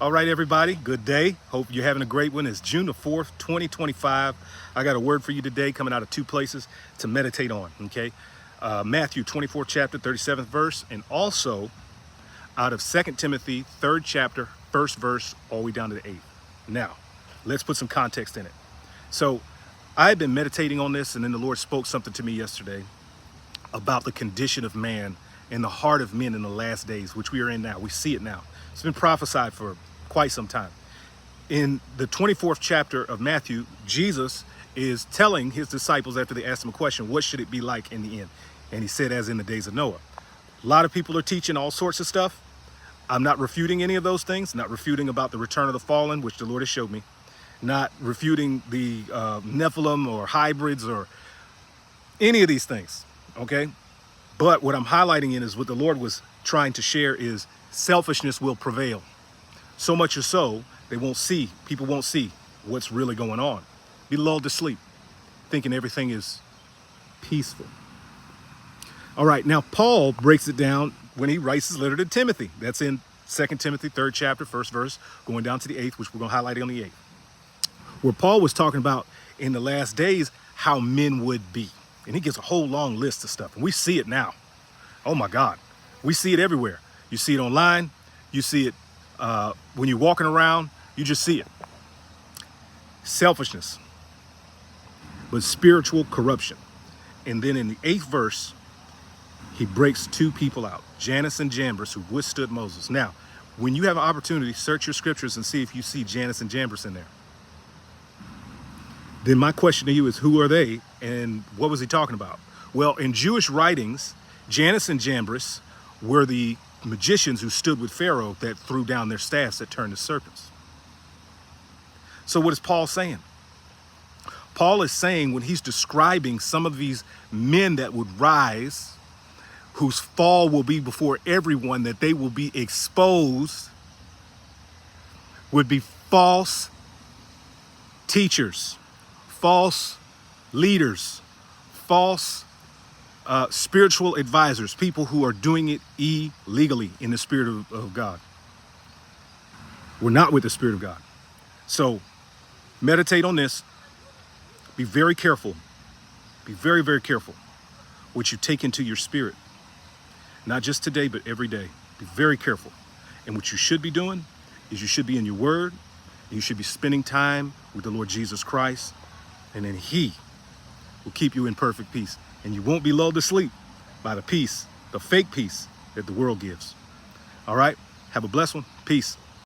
All right, everybody, good day. Hope you're having a great one. It's June the 4th, 2025. I got a word for you today coming out of two places to meditate on, okay? Matthew 24th chapter, 37th verse, and also out of 2 Timothy 3rd chapter, 1st verse, all the way down to the 8th. Now, let's put some context in it. So I've been meditating on this, and then the Lord spoke something to me yesterday about the condition of man and the heart of men in the last days, which we are in now. We see it now. It's been prophesied for quite some time. In the 24th chapter of Matthew, Jesus is telling his disciples after they asked him a question, what should it be like in the end? And he said, as in the days of Noah. A lot of people are teaching all sorts of stuff. I'm not refuting any of those things, not refuting about the return of the fallen, which the Lord has showed me, not refuting the Nephilim or hybrids or any of these things, okay? But what I'm highlighting in is what the Lord was trying to share is selfishness will prevail. So much or so, people won't see what's really going on. Be lulled to sleep, thinking everything is peaceful. All right, now Paul breaks it down when he writes his letter to Timothy. That's in 2 Timothy 3rd chapter, 1st verse, going down to the 8th, which we're going to highlight on the 8th. Where Paul was talking about in the last days how men would be. And he gives a whole long list of stuff. And we see it now. Oh my God. We see it everywhere. You see it online. You see it when you're walking around. You just see it. Selfishness. But spiritual corruption. And then in the 8th verse, he breaks two people out. Jannes and Jambres, who withstood Moses. Now, when you have an opportunity, search your scriptures and see if you see Jannes and Jambres in there. Then my question to you is, who are they and what was he talking about? Well, in Jewish writings, Jannes and Jambres were the magicians who stood with Pharaoh that threw down their staffs that turned to serpents. So what is Paul saying? Paul is saying when he's describing some of these men that would rise, whose fall will be before everyone, that they will be exposed, would be false teachers, false leaders, false spiritual advisors, people who are doing it illegally in the Spirit of God. We're not with the Spirit of God. So meditate on this. Be very careful. Be very, very careful what you take into your spirit. Not just today, but every day. Be very careful. And what you should be doing is you should be in your word. And you should be spending time with the Lord Jesus Christ. And then he will keep you in perfect peace. And you won't be lulled to sleep by the peace, the fake peace that the world gives. All right? Have a blessed one. Peace.